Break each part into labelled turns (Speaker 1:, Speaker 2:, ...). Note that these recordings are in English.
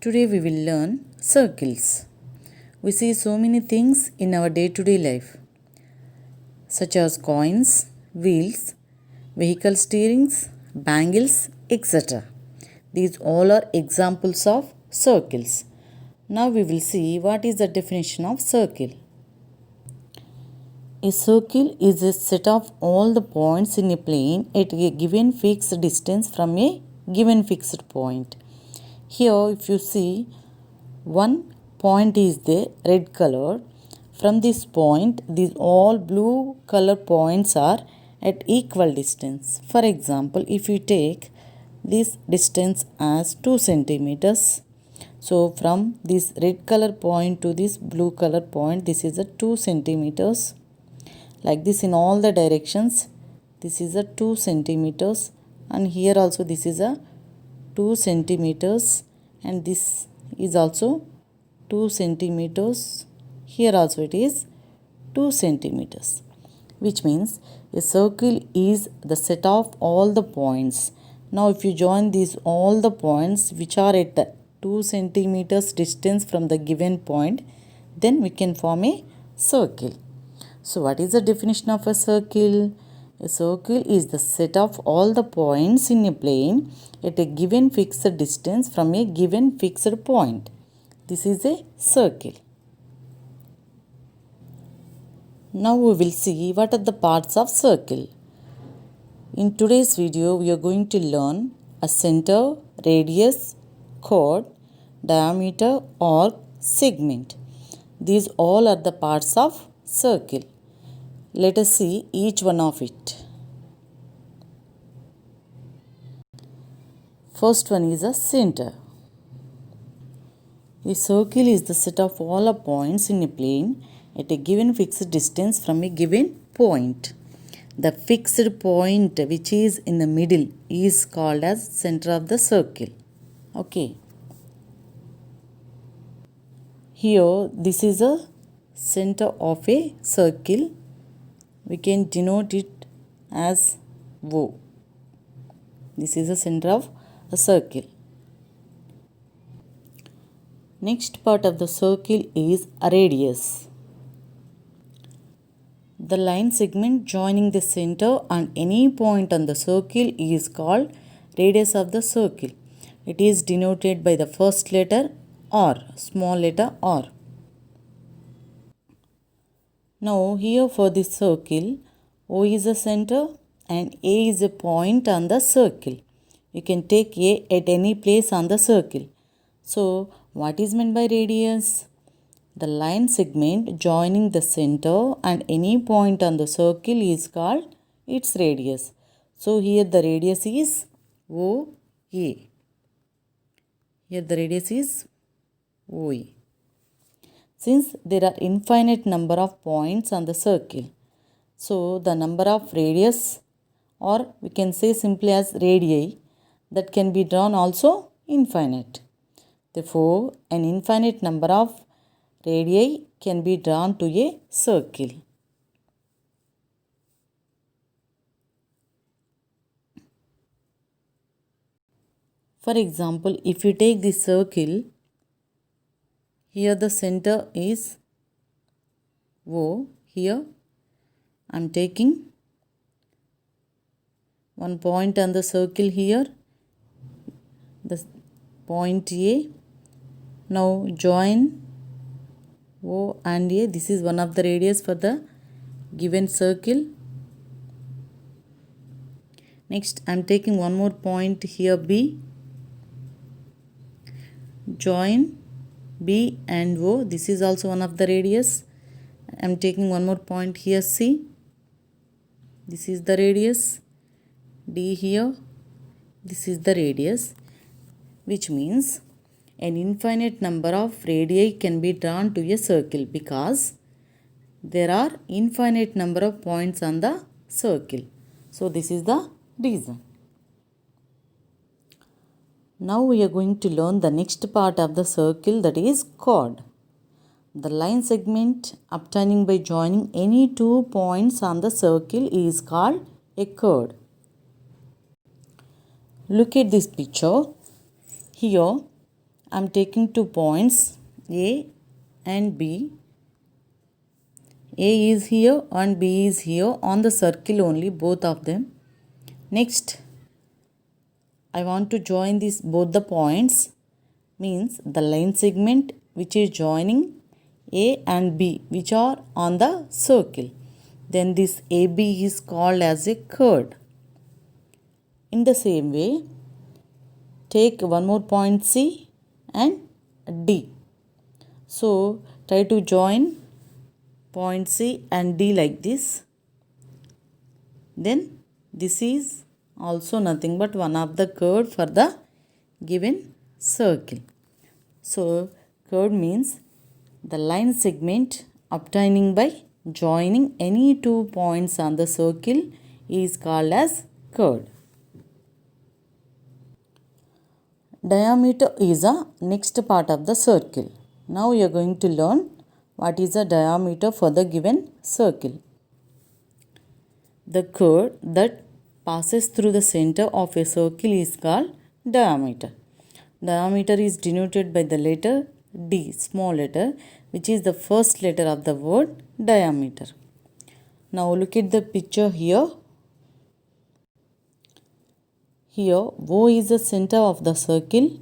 Speaker 1: Today we will learn circles. We see so many things in our day-to-day life, such as coins, wheels, vehicle steerings, bangles, etc. These all are examples of circles. Now we will see what is the definition of circle. A circle is a set of all the points in a plane at a given fixed distance from a given fixed point. Here, if you see, one point is the red color. From this point, these all blue color points are at equal distance. For example, if you take this distance as 2 centimeters, so from this red color point to this blue color point, this is a 2 centimeters. Like this in all the directions, this is a 2 centimeters, and here also this is a 2 centimeters, and this is also 2 centimeters. Here also it is 2 centimeters, which means a circle is the set of all the points. Now if you join these all the points which are at the 2 centimeters distance from the given point, then we can form a circle. So what is the definition of a circle? A circle is the set of all the points in a plane at a given fixed distance from a given fixed point. This is a circle. Now we will see what are the parts of circle. In today's video, we are going to learn a center, radius, chord, diameter or segment. These all are the parts of circle. Let us see each one of it. First one is a center. A circle is the set of all the points in a plane at a given fixed distance from a given point. The fixed point which is in the middle is called as center of the circle. Okay. Here this is a center of a circle. We can denote it as O. This is the center of a circle. Next part of the circle is a radius. The line segment joining the center and any point on the circle is called radius of the circle. It is denoted by the first letter R, small letter R. Now here for this circle, O is a center and A is a point on the circle. You can take A at any place on the circle. So what is meant by radius? The line segment joining the center and any point on the circle is called its radius. So here the radius is OA. Here the radius is OA. Since there are infinite number of points on the circle, so the number of radius, or we can say simply as radii, that can be drawn also infinite. Therefore, an infinite number of radii can be drawn to a circle. For example, if you take this circle, here the center is O. Here I am taking one point on the circle here, the point A. Now join O and A. This is one of the radius for the given circle. Next I am taking one more point here B. Join B and O. This is also one of the radius. I am taking one more point here C. This is the radius. D here. This is the radius, which means an infinite number of radii can be drawn to a circle because there are infinite number of points on the circle. So this is the reason. Now we are going to learn the next part of the circle, that is chord. The line segment obtaining by joining any two points on the circle is called a chord. Look at this picture. Here I'm taking 2 points A and B. A is here and B is here on the circle only, both of them. Next, I want to join these both the points, means the line segment which is joining A and B which are on the circle. Then this AB is called as a chord. In the same way, take one more point C and D. So try to join point C and D like this. Then this is also nothing but one of the chord for the given circle. So chord means the line segment obtaining by joining any 2 points on the circle is called as chord. Diameter is a next part of the circle. Now we are going to learn what is the diameter for the given circle. The chord that passes through the center of a circle is called diameter. Diameter is denoted by the letter D, small letter, which is the first letter of the word diameter. Now look at the picture here. Here O is the center of the circle.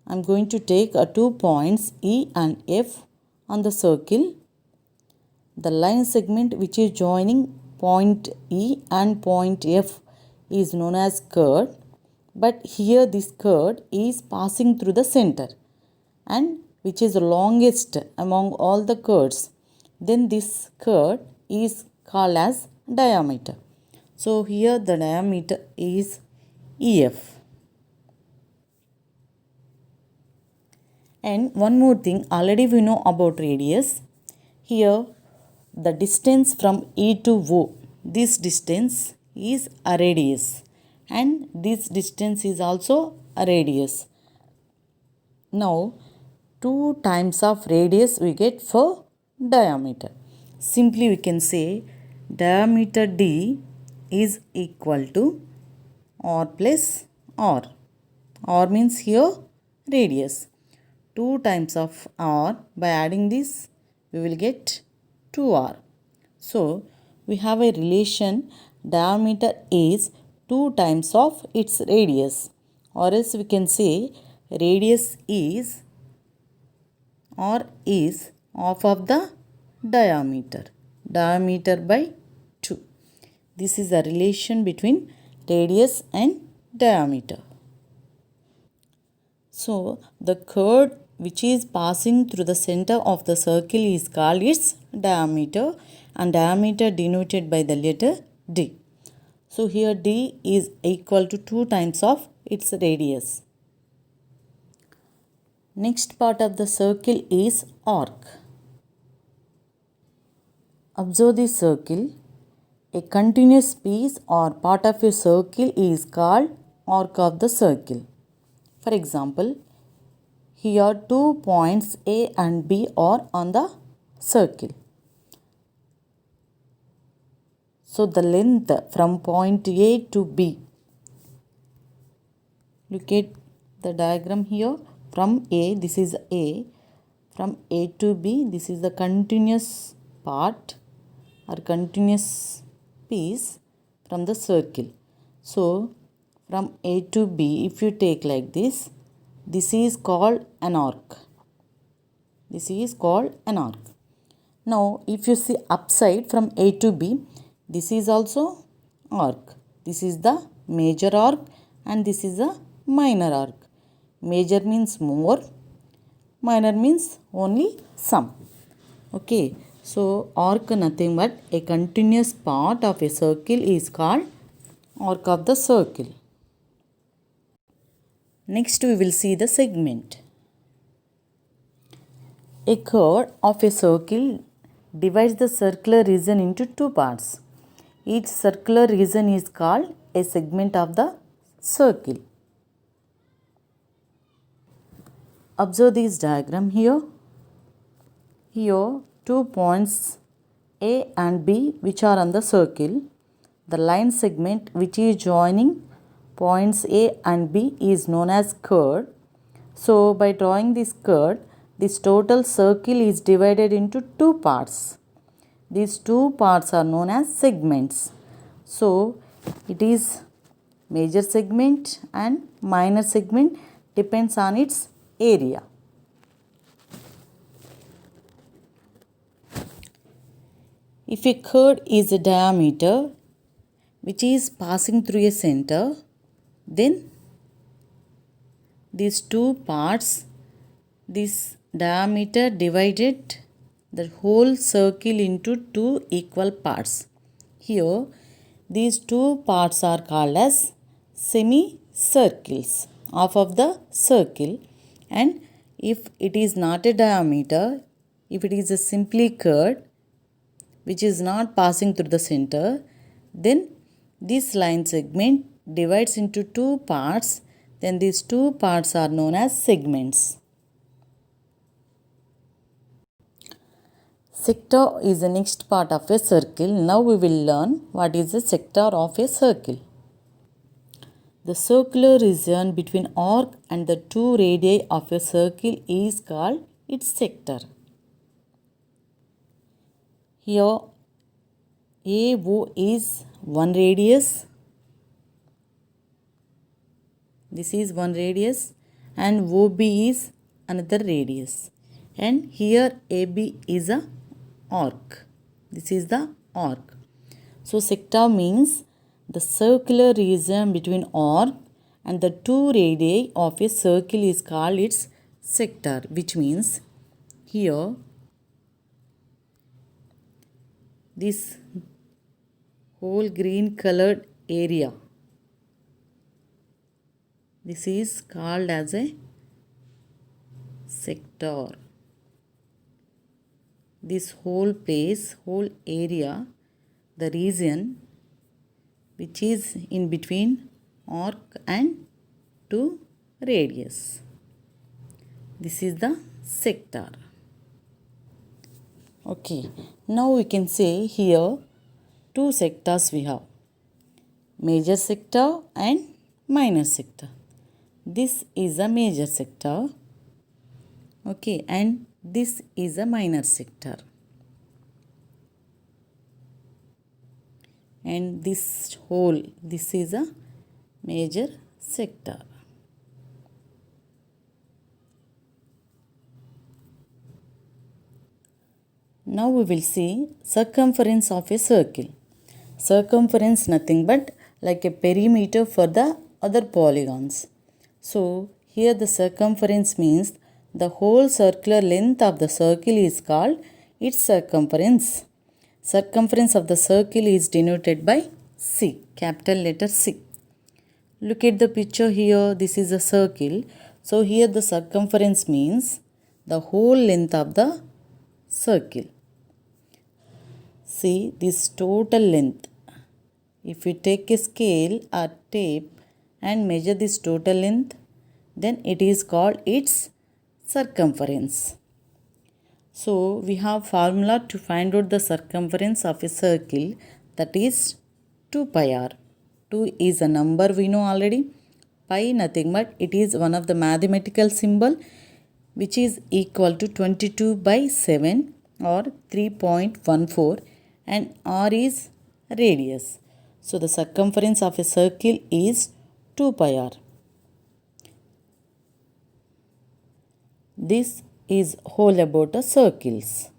Speaker 1: I am going to take 2 points E and F on the circle. The line segment which is joining point E and point F is known as chord, but here this chord is passing through the center and which is the longest among all the chords. Then this chord is called as diameter. So here the diameter is EF. And one more thing, already we know about radius. Here the distance from E to O, this distance is a radius, and this distance is also a radius. Now 2 times of radius we get for diameter. Simply we can say diameter D is equal to R plus R. R means here radius. 2 times of R, by adding this we will get 2R. So we have a relation diameter is 2 times of its radius, or else we can say radius is or is half of the diameter. Diameter by 2. This is the relation between radius and diameter. So the chord which is passing through the center of the circle is called its diameter, and diameter denoted by the letter D. So here D is equal to 2 times of its radius. Next part of the circle is arc. Observe the circle. A continuous piece or part of a circle is called arc of the circle. For example, here 2 points A and B are on the circle. So the length from point A to B. Look at the diagram here. From A, this is A. From A to B, this is the continuous part or continuous piece from the circle. So from A to B, if you take like this is called an arc. This is called an arc. Now if you see upside from A to B, this is also arc. This is the major arc and this is a minor arc. Major means more, minor means only some. Okay, so arc nothing but a continuous part of a circle is called arc of the circle. Next we will see the segment. A chord of a circle divides the circular region into 2 parts. Each circular region is called a segment of the circle. Observe this diagram here. Here 2 points A and B which are on the circle. The line segment which is joining points A and B is known as chord. So by drawing this curve, this total circle is divided into two parts. These two parts are known as segments. So it is major segment and minor segment, depends on its area. If a curve is a diameter which is passing through a center, then these two parts, this diameter divided the whole circle into two equal parts. Here these two parts are called as semicircles, half of the circle. And if it is not a diameter, if it is a simply curve which is not passing through the center, then this line segment divides into two parts. Then these two parts are known as segments. Sector is the next part of a circle. Now we will learn what is the sector of a circle. The circular region between arc and the two radii of a circle is called its sector. Here AO is one radius. This is one radius, and OB is another radius. And here AB is a arc. This is the arc. So sector means the circular region between arc and the two radii of a circle is called its sector, which means here this whole green colored area, this is called as a sector. This whole place, whole area, the region which is in between arc and two radius, this is the sector. Okay, now we can say here two sectors we have, major sector and minor sector. This is a major sector, okay, and this is a minor sector. And this whole, this is a major sector. Now we will see circumference of a circle. Circumference nothing but like a perimeter for the other polygons. So here the circumference means the whole circular length of the circle is called its circumference. Circumference of the circle is denoted by C, capital letter C. Look at the picture here, this is a circle. So here the circumference means the whole length of the circle. See this total length. If we take a scale or tape and measure this total length, then it is called its circumference. So we have formula to find out the circumference of a circle, that is 2 pi r. 2 is a number we know already. Pi nothing but it is one of the mathematical symbol which is equal to 22 by 7 or 3.14, and r is radius. So the circumference of a circle is 2 pi r. This is whole about the circles.